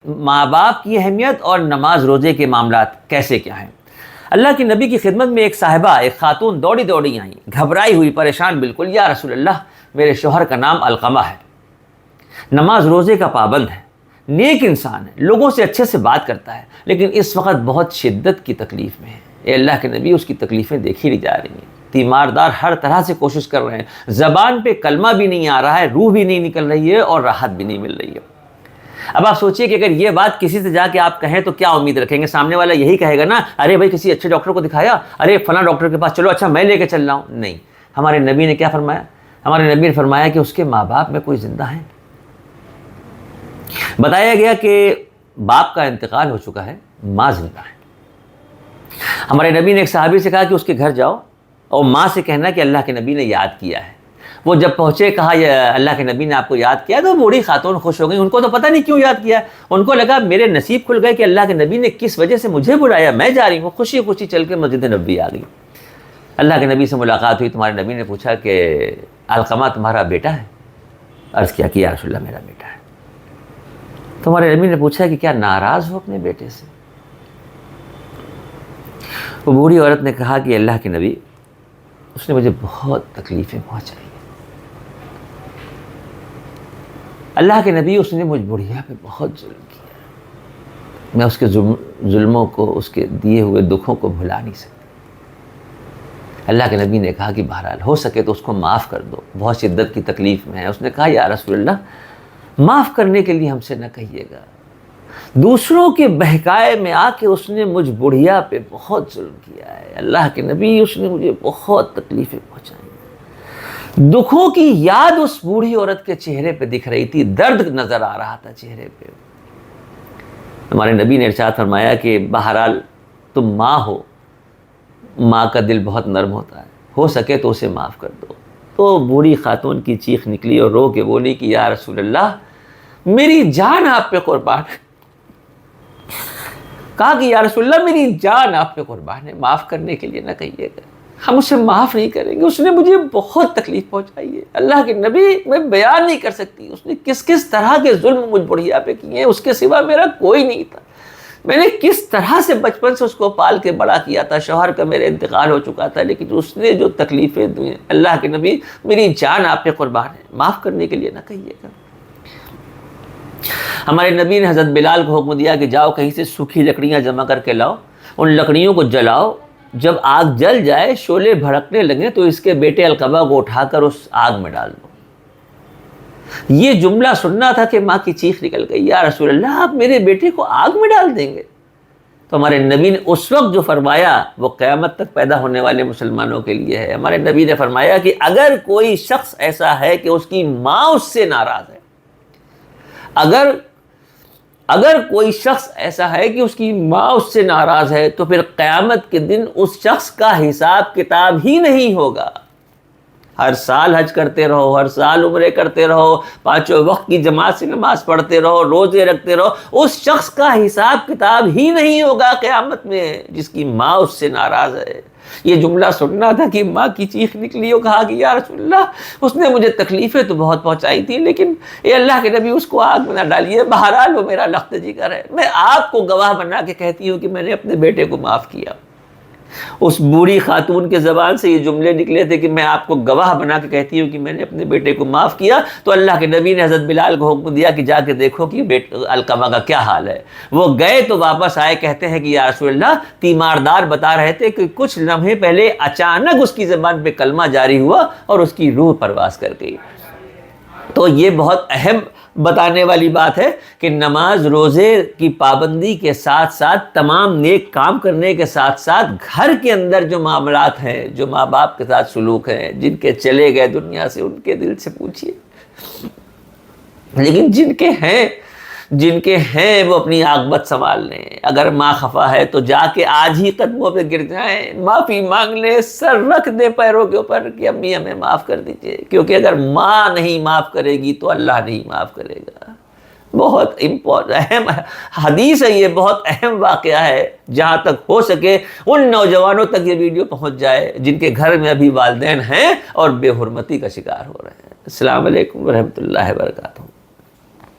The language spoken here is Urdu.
ماں باپ کی اہمیت اور نماز روزے کے معاملات کیسے کیا ہیں۔ اللہ کی نبی کی خدمت میں ایک صاحبہ، ایک خاتون دوڑی آئیں، گھبرائی ہوئی، پریشان بالکل۔ یا رسول اللہ، میرے شوہر کا نام علقمہ ہے، نماز روزے کا پابند ہے، نیک انسان ہے، لوگوں سے اچھے سے بات کرتا ہے، لیکن اس وقت بہت شدت کی تکلیف میں ہے۔ اے اللہ کے نبی، اس کی تکلیفیں دیکھی نہیں جا رہی ہیں، تیماردار ہر طرح سے کوشش کر رہے ہیں، زبان پہ کلمہ بھی نہیں آ رہا ہے، روح بھی نہیں نکل رہی ہے اور راحت بھی نہیں مل رہی ہے۔ اب آپ سوچئے کہ اگر یہ بات کسی سے جا کے آپ کہیں تو کیا امید رکھیں گے؟ سامنے والا یہی کہے گا نا، ارے بھائی کسی اچھے ڈاکٹر کو دکھایا، ارے فلاں ڈاکٹر کے پاس چلو، اچھا میں لے کے چل رہا ہوں۔ نہیں، ہمارے نبی نے کیا فرمایا؟ ہمارے نبی نے فرمایا کہ اس کے ماں باپ میں کوئی زندہ ہیں۔ بتایا گیا کہ باپ کا انتقال ہو چکا ہے، ماں زندہ ہے۔ ہمارے نبی نے ایک صحابی سے کہا کہ اس کے گھر جاؤ اور ماں سے کہنا کہ اللہ کے نبی نے یاد کیا ہے۔ وہ جب پہنچے، کہا اللہ کے نبی نے آپ کو یاد کیا، تو بوڑھی خاتون خوش ہو گئی۔ ان کو تو پتہ نہیں کیوں یاد کیا، ان کو لگا میرے نصیب کھل گئے کہ اللہ کے نبی نے کس وجہ سے مجھے بلایا، میں جا رہی ہوں۔ خوشی خوشی چل کے مسجد نبوی آ گئی۔ اللہ کے نبی سے ملاقات ہوئی، تمہارے نبی نے پوچھا کہ علقمہ تمہارا بیٹا ہے؟ عرض کیا کہ یا رسول اللہ میرا بیٹا ہے۔ تمہارے نبی نے پوچھا کہ کیا ناراض ہو اپنے بیٹے سے؟ وہ بوڑھی عورت نے کہا کہ اللہ کے نبی، اس نے مجھے بہت تکلیفیں پہنچائی، اللہ کے نبی اس نے مجھ بڑھیا پہ بہت ظلم کیا، میں اس کے ظلموں کو، اس کے دیے ہوئے دکھوں کو بھلا نہیں سکتی۔ اللہ کے نبی نے کہا کہ بہرحال ہو سکے تو اس کو معاف کر دو، بہت شدت کی تکلیف میں ہے۔ اس نے کہا یا رسول اللہ، معاف کرنے کے لیے ہم سے نہ کہیے گا، دوسروں کے بہکائے میں آ کے اس نے مجھ بڑھیا پہ بہت ظلم کیا ہے، اللہ کے نبی اس نے مجھے بہت تکلیفیں پہنچائی۔ دکھوں کی یاد اس بوڑھی عورت کے چہرے پہ دکھ رہی تھی، درد نظر آ رہا تھا چہرے پہ۔ ہمارے نبی نے ارشاد فرمایا کہ بہرحال تم ماں ہو، ماں کا دل بہت نرم ہوتا ہے، ہو سکے تو اسے معاف کر دو۔ تو بوڑھی خاتون کی چیخ نکلی اور رو کے بولی کہ یا رسول اللہ، میری جان آپ پہ قربان ہے۔ کہا کہ یا رسول اللہ، میری جان آپ پہ قربان ہے، معاف کرنے کے لیے نہ کہیے گا، ہم اسے معاف نہیں کریں گے، اس نے مجھے بہت تکلیف پہنچائی ہے۔ اللہ کے نبی، میں بیان نہیں کر سکتی اس نے کس کس طرح کے ظلم مجھ بڑھیا پہ کیے ہیں، اس کے سوا میرا کوئی نہیں تھا۔ میں نے کس طرح سے بچپن سے اس کو پال کے بڑا کیا تھا، شوہر کا میرے انتقال ہو چکا تھا، لیکن اس نے جو تکلیفیں دی ہیں، اللہ کے نبی میری جان آپ پہ قربان ہے، معاف کرنے کے لیے نہ کہیے گا۔ ہمارے نبی نے حضرت بلال کو حکم دیا کہ جاؤ کہیں سے سوکھی لکڑیاں جمع کر کے لاؤ، ان لکڑیوں کو جلاؤ، جب آگ جل جائے، شعلے بھڑکنے لگے تو اس کے بیٹے علقمہ کو اٹھا کر اس آگ میں ڈال دو۔ یہ جملہ سننا تھا کہ ماں کی چیخ نکل گئی، یا رسول اللہ، آپ میرے بیٹے کو آگ میں ڈال دیں گے؟ تو ہمارے نبی نے اس وقت جو فرمایا وہ قیامت تک پیدا ہونے والے مسلمانوں کے لیے ہے۔ ہمارے نبی نے فرمایا کہ اگر کوئی شخص ایسا ہے کہ اس کی ماں اس سے ناراض ہے، اگر کوئی شخص ایسا ہے کہ اس کی ماں اس سے ناراض ہے، تو پھر قیامت کے دن اس شخص کا حساب کتاب ہی نہیں ہوگا۔ ہر سال حج کرتے رہو، ہر سال عمرے کرتے رہو، پانچوں وقت کی جماعت سے نماز پڑھتے رہو، روزے رکھتے رہو، اس شخص کا حساب کتاب ہی نہیں ہوگا قیامت میں جس کی ماں اس سے ناراض ہے۔ یہ جملہ سننا تھا کہ ماں کی چیخ نکلی اور کہا کہ یا رسول اللہ، اس نے مجھے تکلیفیں تو بہت پہنچائی تھی، لیکن اے اللہ کے نبی، اس کو آگ میں نہ ڈالیے، بہرحال وہ میرا لخت جگر ہے۔ میں آپ کو گواہ بنا کے کہتی ہوں کہ میں نے اپنے بیٹے کو معاف کیا۔ اس بوڑھی خاتون کے زبان سے یہ جملے نکلے تھے کہ میں آپ کو گواہ بنا کے کہتی ہوں کہ میں نے اپنے بیٹے کو معاف کیا۔ تو اللہ کے نبی نے حضرت بلال کو حکم دیا کہ جا کے دیکھو کہ علقمہ کا کیا حال ہے۔ وہ گئے تو واپس آئے، کہتے ہیں کہ یا رسول اللہ، تیماردار بتا رہے تھے کہ کچھ لمحے پہلے اچانک اس کی زبان پہ کلمہ جاری ہوا اور اس کی روح پرواز کر گئی۔ تو یہ بہت اہم بتانے والی بات ہے کہ نماز روزے کی پابندی کے ساتھ ساتھ، تمام نیک کام کرنے کے ساتھ ساتھ، گھر کے اندر جو معاملات ہیں، جو ماں باپ کے ساتھ سلوک ہیں، جن کے چلے گئے دنیا سے، ان کے دل سے پوچھیے، لیکن جن کے ہیں وہ اپنی عاقبت سنبھال لیں۔ اگر ماں خفا ہے تو جا کے آج ہی قدموں پہ گر جائیں، معافی مانگ لیں، سر رکھ دیں پیروں کے اوپر کہ امی ہمیں معاف کر دیجئے، کیونکہ اگر ماں نہیں معاف کرے گی تو اللہ نہیں معاف کرے گا۔ بہت اہم حدیث ہے، یہ بہت اہم واقعہ ہے۔ جہاں تک ہو سکے ان نوجوانوں تک یہ ویڈیو پہنچ جائے جن کے گھر میں ابھی والدین ہیں اور بے حرمتی کا شکار ہو رہے ہیں۔ السلام علیکم ورحمۃ اللہ وبرکاتہ۔